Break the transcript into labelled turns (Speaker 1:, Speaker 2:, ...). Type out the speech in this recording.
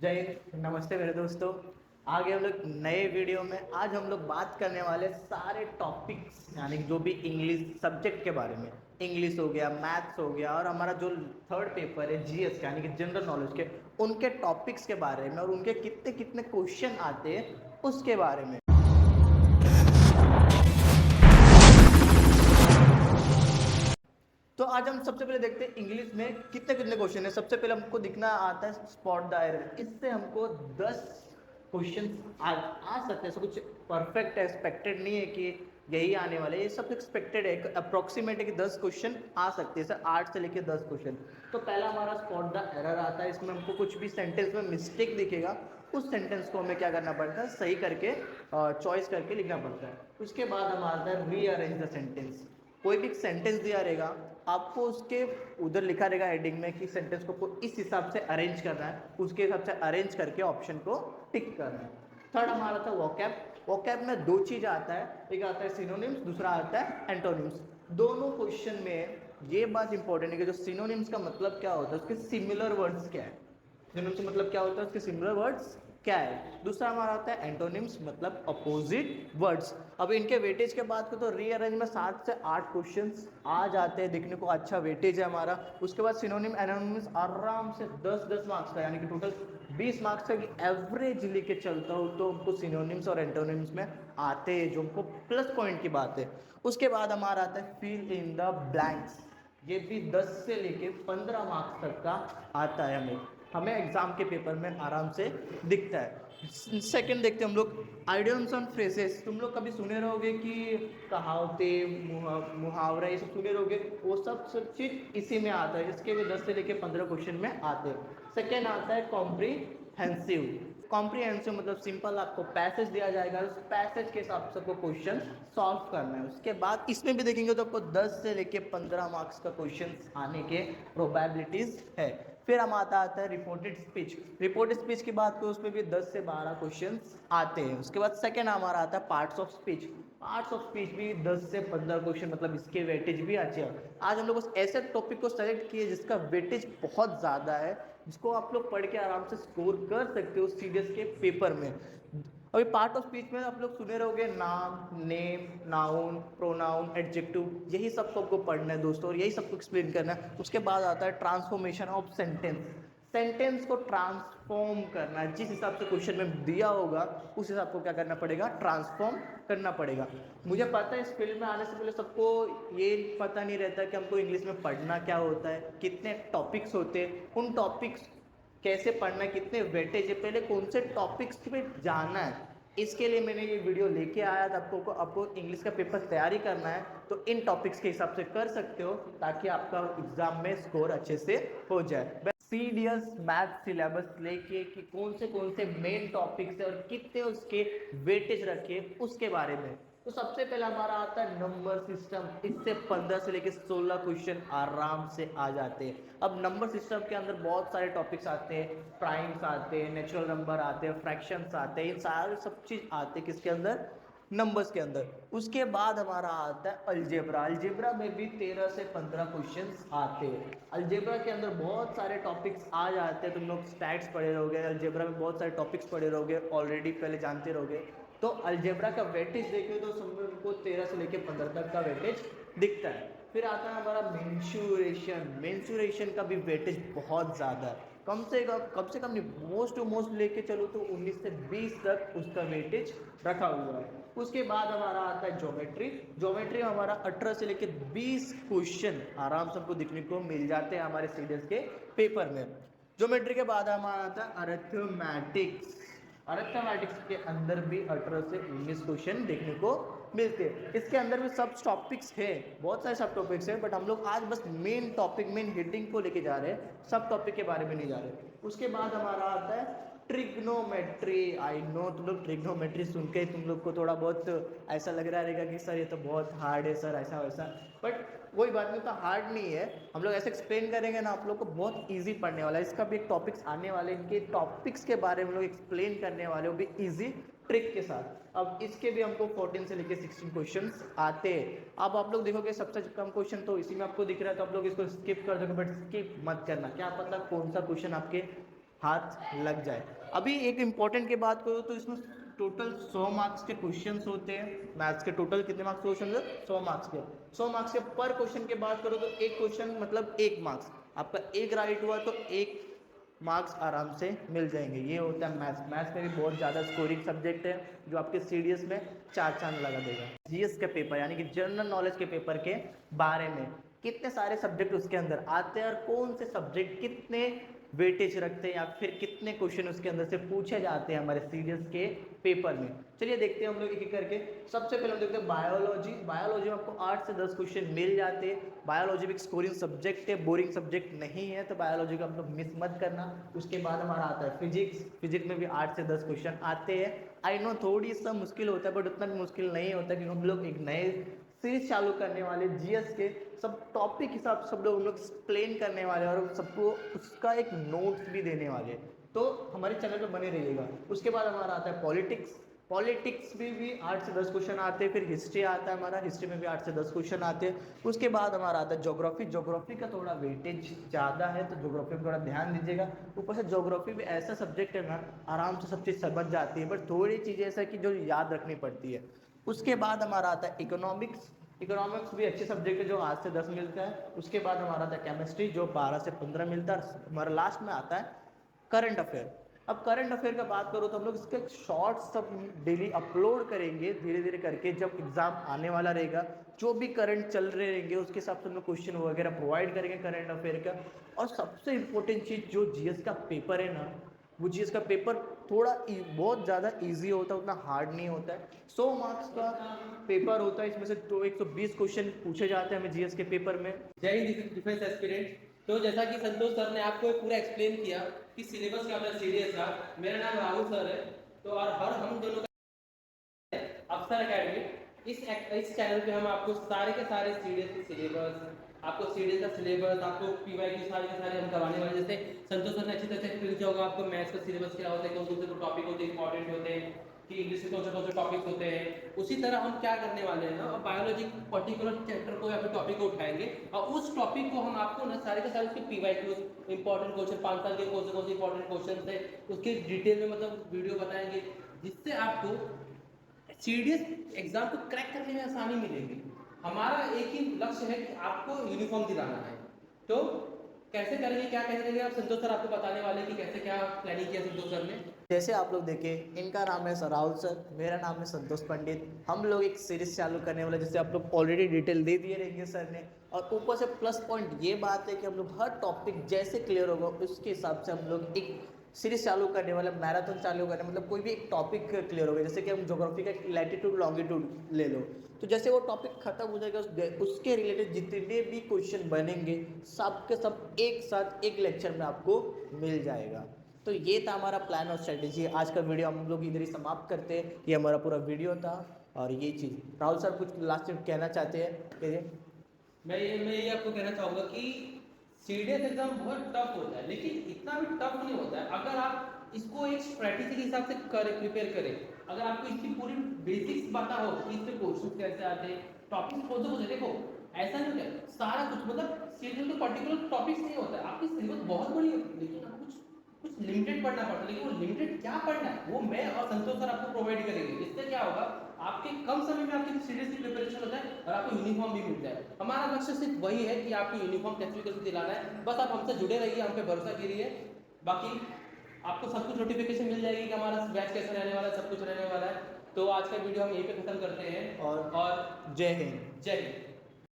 Speaker 1: जय हिंद, नमस्ते मेरे दोस्तों। आगे हम लोग नए वीडियो में आज हम लोग बात करने वाले सारे टॉपिक्स यानी जो भी इंग्लिश सब्जेक्ट के बारे में। इंग्लिश हो गया, मैथ्स हो गया और हमारा जो थर्ड पेपर है जीएस का यानी कि जनरल नॉलेज के उनके टॉपिक्स के बारे में और उनके कितने कितने क्वेश्चन आते हैं उसके बारे में। तो आज हम सबसे पहले देखते हैं इंग्लिश में कितने कितने क्वेश्चन है। सबसे पहले हमको दिखना आता है स्पॉट द एरर। इससे हमको 10 क्वेश्चन आ सकते हैं। सब कुछ परफेक्ट एक्सपेक्टेड नहीं है कि यही आने वाले, ये सब एक्सपेक्टेड है, अप्रोक्सीमेट है कि 10 क्वेश्चन आ सकते हैं। सर 8 से लेके 10 क्वेश्चन। तो पहला हमारा स्पॉट द एरर आता है। इसमें हमको कुछ भी सेंटेंस में मिस्टेक दिखेगा, उस सेंटेंस को हमें क्या करना पड़ता है, सही करके चॉइस करके लिखना पड़ता है। उसके बाद हम आता है रीअरेंज द सेंटेंस। कोई भी सेंटेंस दिया रहेगा, आपको उसके उधर लिखा रहेगा हेडिंग में कि सेंटेंस को इस हिसाब से अरेंज करना है, उसके हिसाब से अरेंज करके ऑप्शन को टिक करना है। थर्ड हमारा था वोकैब। वोकैब में दो चीज आता है, एक आता है सिनोनिम्स, दूसरा आता है एंटोनिम्स। दोनों क्वेश्चन में ये बात इंपॉर्टेंट है कि जो सिनोनिम्स का मतलब क्या होता है, उसके सिमिलर वर्ड्स क्या है। सिनोनिम्स का मतलब क्या होता है, उसके सिमिलर वर्ड्स क्या है। दूसरा हमारा आता है एंटोनिम्स, मतलब अपोजिट वर्ड्स। अब इनके वेटेज के बात करें तो रीअरेंज में 7 से 8 क्वेश्चंस आ जाते हैं, दिखने को अच्छा वेटेज है हमारा। उसके बाद सिनोनिम एनोनिम्स आराम से 10-10 मार्क्स का यानी कि टोटल 20 मार्क्स का एवरेज लेके चलता हूँ तो हमको सिनोनिम्स और एंटोनिम्स में आते हैं, जो हमको प्लस पॉइंट की बात है। उसके बाद हमारा आता है फिल इन द ब्लैंक्स। ये भी 10 से लेके 15 मार्क्स तक का आता है हमें एग्जाम के पेपर में आराम से दिखता है। सेकंड देखते हैं हम लोग आइडियम्स एंड फ्रेजेस। तुम लोग कभी सुने रहोगे कि कहावतें, मुहावरा, ये सब सुने रहोगे, वो सब चीज इसी में आता है। इसके भी 10 से लेके 15 क्वेश्चन में आते हैं। सेकेंड आता है कॉम्प्रीहेंसिव। कॉम्प्रीहेंसिव मतलब सिंपल, आपको पैसेज दिया जाएगा, उस पैसेज के हिसाब से आपको क्वेश्चन सॉल्व करना है। उसके बाद इसमें भी देखेंगे तो आपको 10 से लेके 15 मार्क्स का क्वेश्चन आने के प्रोबेबिलिटीज है। फिर हम आता है रिपोर्टेड स्पीच। रिपोर्टेड स्पीच की बात करें उसमें भी 10 से 12 क्वेश्चन आते हैं। उसके बाद सेकेंड हमारा आता है parts of speech. Parts of speech भी 10 से 15 क्वेश्चन, मतलब इसके वेटेज भी अच्छे हैं। आज हम लोग उस ऐसे टॉपिक को सेलेक्ट किए जिसका वेटेज बहुत ज़्यादा है, जिसको आप लोग पढ़ के आराम से स्कोर कर सकते हो सीडीएस के पेपर में। अभी पार्ट ऑफ स्पीच में आप लोग सुने रहोगे नाम, नेम, नाउन, प्रोनाउन, एडजेक्टिव, यही सबको आपको पढ़ना है दोस्तों, और यही सबको एक्सप्लेन करना है। उसके बाद आता है ट्रांसफॉर्मेशन ऑफ सेंटेंस। सेंटेंस को ट्रांसफॉर्म करना, जिस हिसाब से क्वेश्चन में दिया होगा उस हिसाब को क्या करना पड़ेगा, ट्रांसफॉर्म करना पड़ेगा। मुझे पता है इस फील्ड में आने से पहले सबको ये पता नहीं रहता कि हमको इंग्लिश में पढ़ना क्या होता है, कितने टॉपिक्स होते हैं, उन टॉपिक्स कैसे पढ़ना है, कितने वेटेज है, पहले कौन से टॉपिक्स पे जाना है। इसके लिए मैंने ये वीडियो लेके आया था। आपको इंग्लिश का पेपर तैयारी करना है तो इन टॉपिक्स के हिसाब से कर सकते हो, ताकि आपका एग्जाम में स्कोर अच्छे से हो जाए। सीडीएस मैथ सिलेबस लेके कि कौन से मेन टॉपिक्स है और कितने उसके वेटेज रखे उसके बारे में। तो सबसे पहला हमारा आता है नंबर सिस्टम। इससे 15 से लेकर 16 क्वेश्चन आराम से आ जाते हैं। अब नंबर सिस्टम के अंदर बहुत सारे टॉपिक्स आते हैं, प्राइम्स आते हैं, नेचुरल नंबर आते हैं, फ्रैक्शंस आते हैं, ये सारे सब चीज आते हैं किसके अंदर, नंबर्स के अंदर। उसके बाद हमारा आता है अलजेब्रा। अलजेब्रा में भी 13 से 15 क्वेश्चंस आते हैं। अलजेब्रा के अंदर बहुत सारे टॉपिक्स आ जाते हैं। तुम लोग स्टैट्स पढ़े रहोगे, अलजेब्रा में बहुत सारे टॉपिक्स पढ़े रहोगे, ऑलरेडी पहले जानते रहोगे। तो अलजेब्रा का वेटेज देखें तो हमको 13 से लेकर 15 तक का वेटेज दिखता है। फिर आता है हमारा मेंसुरेशन। मेंसुरेशन का भी वेटेज बहुत ज़्यादा है, कम से कम नहीं, मोस्ट टू मोस्ट लेके चलो तो 19 से 20 तक उसका वेटेज रखा हुआ है। उसके बाद हमारा आता है ज्योमेट्री। ज्योमेट्री में हमारा 18 से लेकर 20 क्वेश्चन आराम से हमको दिखने को मिल जाते हैं हमारे सीडीएस के पेपर में। ज्योमेट्री के बाद हमारा आता है अरिथमेटिक्स। अरिथमेटिक्स के अंदर भी 18 से 19 क्वेश्चन देखने को मिलते हैं। इसके अंदर भी सब टॉपिक्स है, बहुत सारे सब टॉपिक्स है, बट हम लोग आज बस मेन टॉपिक, मेन हेडिंग को लेके जा रहे हैं, सब टॉपिक के बारे में नहीं जा रहे। उसके बाद हमारा आता है ट्रिग्नोमेट्री। आई नो तुम लोग ट्रिग्नोमेट्री सुन के तुम लोग को थोड़ा बहुत ऐसा लग रहा रहेगा कि सर ये तो बहुत हार्ड है सर, ऐसा वैसा, बट कोई बात नहीं, तो हार्ड नहीं है। हम लोग ऐसे एक्सप्लेन करेंगे ना, आप लोग को बहुत इजी पढ़ने वाला है। इसका भी एक टॉपिक्स आने वाले, इनके टॉपिक्स के बारे में लोग एक्सप्लेन करने वाले, वो भी इजी ट्रिक के साथ। अब इसके भी हमको 14 से लेकर 16 क्वेश्चंस आते हैं। अब आप लोग देखोगे सबसे कम क्वेश्चन तो इसी में आपको दिख रहा है, तो आप लोग इसको स्किप कर दोगे, बट स्किप मत करना, क्या पता कौन सा क्वेश्चन आपके हाथ लग जाए। अभी एक इम्पॉर्टेंट की बात करो तो इसमें टोटल 100 मार्क्स के क्वेश्चंस होते हैं। मैथ्स के टोटल कितने मार्क्स क्वेश्चन है? 100 मार्क्स के। 100 मार्क्स के पर क्वेश्चन की बात करो तो एक क्वेश्चन मतलब 1 मार्क्स। आपका एक राइट हुआ तो 1 मार्क्स आराम से मिल जाएंगे। ये होता है मैथ्स। मैथ्स में भी बहुत ज़्यादा स्कोरिंग सब्जेक्ट है जो आपके सीडीएस में 4 चांद लगा देगा। जीएस के पेपर यानी कि जनरल नॉलेज के पेपर के बारे में कितने सारे सब्जेक्ट उसके अंदर आते हैं और कौन से सब्जेक्ट कितने वेटेज रखते हैं या फिर कितने क्वेश्चन उसके अंदर से पूछे जाते हैं हमारे सीडीएस के पेपर में। चलिए देखते हैं हम लोग एक एक करके। सबसे पहले हम देखते हैं बायोलॉजी। बायोलॉजी में आपको 8 से 10 क्वेश्चन मिल जाते हैं। बायोलॉजी भी एक स्कोरिंग सब्जेक्ट है, बोरिंग सब्जेक्ट नहीं है, तो बायोलॉजी का हम लोग मिस मत करना। उसके बाद हमारा आता है फिजिक्स। फिजिक्स में भी 8 से 10 क्वेश्चन आते हैं। आई नो थोड़ी सा मुश्किल होता है बट उतना भी मुश्किल नहीं होता क्योंकि हम लोग एक नए सीरीज चालू करने वाले जीएस के सब टॉपिक हिसाब से सब लोग हम लोग एक्सप्लेन करने वाले और सबको उसका एक नोट्स भी देने वाले, तो हमारे चैनल पे बने रहिएगा। उसके बाद हमारा आता है पॉलिटिक्स। पॉलिटिक्स में भी 8 से 10 क्वेश्चन आते हैं। फिर हिस्ट्री आता है हमारा, हिस्ट्री में भी 8 से 10 क्वेश्चन आते हैं। उसके बाद हमारा आता है ज्योग्राफी। ज्योग्राफी का थोड़ा वेटेज ज़्यादा है तो ज्योग्राफी में थोड़ा ध्यान दीजिएगा। ऊपर से ज्योग्राफी भी ऐसा सब्जेक्ट है ना, आराम से सब चीज़ समझ जाती है बट थोड़ी चीज़ें ऐसा कि जो याद रखनी पड़ती है। उसके बाद हमारा आता है इकोनॉमिक्स। इकोनॉमिक्स भी अच्छे सब्जेक्ट है जो 8 से 10 मिलता है। उसके बाद हमारा आता है केमिस्ट्री जो 12 से 15 मिलता है। हमारा लास्ट में आता है करंट अफेयर। अब करंट अफेयर का बात करो तो हम लोग इसके शॉर्ट्स सब डेली अपलोड करेंगे धीरे धीरे करके। जब एग्जाम आने वाला रहेगा जो भी करंट चल रहे रहेंगे उसके हिसाब से हम लोग क्वेश्चन वगैरह प्रोवाइड करेंगे करंट अफेयर का। और सबसे इम्पोर्टेंट चीज़ जो जीएस का पेपर है ना, वो जीएस का पेपर थोड़ा बहुत ज़्यादा इजी होता है, उतना हार्ड नहीं होता है। 100 मार्क्स का पेपर होता है, इसमें से तो 120 क्वेश्चन पूछे जाते हैं हमें जीएस के पेपर में।
Speaker 2: जय हिंद डिफेंस एस्पिरेंट। तो जैसा कि संतोष सर ने आपको पूरा एक्सप्लेन किया कि सिलेबस क्या मतलब सीरियस था। मेरा नाम राहुल सर है। तो और हर हम दोनों का अफसर एकेडमी, इस चैनल पे हम आपको सारे के सारे सीडीएस के सिलेबस, आपको सीडीएस का सिलेबस, आपको पीवाईक्यू सारे के सारे हम करवाने वाले। जैसे संतोष सर ने अच्छी तरह से एक्सप्लेन किया होगा आपको मैथ्स का सिलेबस क्या होता है, कौन कौन से टॉपिक होते हैं इंपॉर्टेंट होते हैं, कि इंग्लिश के कौन से टॉपिक्स होते हैं। उसी तरह हम क्या करने वाले हैं ना, बायोलॉजी पर्टिकुलर चैप्टर को या फिर टॉपिक को उठाएंगे और उस टॉपिक को हम आपको ना सारे के सारे उसके पीवाईक्यूज, इंपॉर्टेंट क्वेश्चन 5 साल के कौन से इंपॉर्टेंट क्वेश्चन थे उसके डिटेल में मतलब वीडियो बताएंगे, जिससे आपको सीडीएस एग्जाम को क्रैक करने में आसानी मिलेगी। हमारा एक ही लक्ष्य है कि आपको यूनिफॉर्म दिलाना है। तो कैसे करेंगे, क्या करेंगे, आप संतोष सर आपको बताने वाले कि कैसे क्या प्लानिंग किया संतोष सर ने।
Speaker 1: जैसे आप लोग देखें, इनका नाम है राहुल सर, मेरा नाम है संतोष पंडित। हम लोग एक सीरीज चालू करने वाले, जैसे आप लोग ऑलरेडी डिटेल दे दिए रहेंगे सर ने। और ऊपर से प्लस पॉइंट ये बात है कि हम लोग हर टॉपिक जैसे क्लियर होगा उसके हिसाब से हम लोग एक सीरीज चालू करने वाले, मैराथन चालू करने, मतलब कोई भी एक टॉपिक क्लियर होगा। जैसे कि हम ज्योग्राफी का लैटिट्यूड लॉन्गिट्यूड ले लो, तो जैसे वो टॉपिक खत्म हो जाएगा उसके रिलेटेड जितने भी क्वेश्चन बनेंगे सब के सब एक साथ एक लेक्चर में आपको मिल जाएगा। तो ये था हमारा प्लान और स्ट्रेटेजी। आज का वीडियो हम लोग इधर ही समाप्त करते हैं। ये हमारा पूरा वीडियो था और ये चीज़ राहुल सर कुछ लास्ट में कहना चाहते हैं?
Speaker 2: मैं ये आपको कहना चाहूँगा कि सीडीएस एग्जाम बहुत टफ होता है, लेकिन इतना भी टफ नहीं होता है अगर आप इसको एक स्ट्रेटेजी के हिसाब से प्रिपेयर करें। अगर आपको इसकी पूरी बेसिक्स पता हो कि इसमें क्वेश्चन कैसे आते हैं, टॉपिक्स कौन से देखो, ऐसा नहीं होता है सारा कुछ मतलब सीडीएस में पर्टिकुलर टॉपिक्स नहीं होता है। आपकी सिलेबस बहुत बड़ी होती है लेकिन आप कुछ लिमिटेड पढ़ना पड़ता है। लेकिन वो लिमिटेड क्या पढ़ना है वो मैं और संतोष सर आपको प्रोवाइड करेंगे। इससे क्या होगा, आपके कम समय में आपकी सीरीज की प्रिपरेशन होता है और आपको यूनिफॉर्म भी मिलता है। हमारा लक्ष्य सिर्फ वही है कि आपको यूनिफॉर्म कैसे भी कैसे दिलाना है। बस आप हमसे जुड़े रहिए, हम पे भरोसा कीजिए, बाकी आपको सब कुछ नोटिफिकेशन मिल जाएगी कि हमारा बैच कैसे रहने वाला है, सब कुछ रहने वाला है। तो आज का वीडियो हम यहीं पे खत्म करते हैं
Speaker 1: और
Speaker 2: जय हिंद।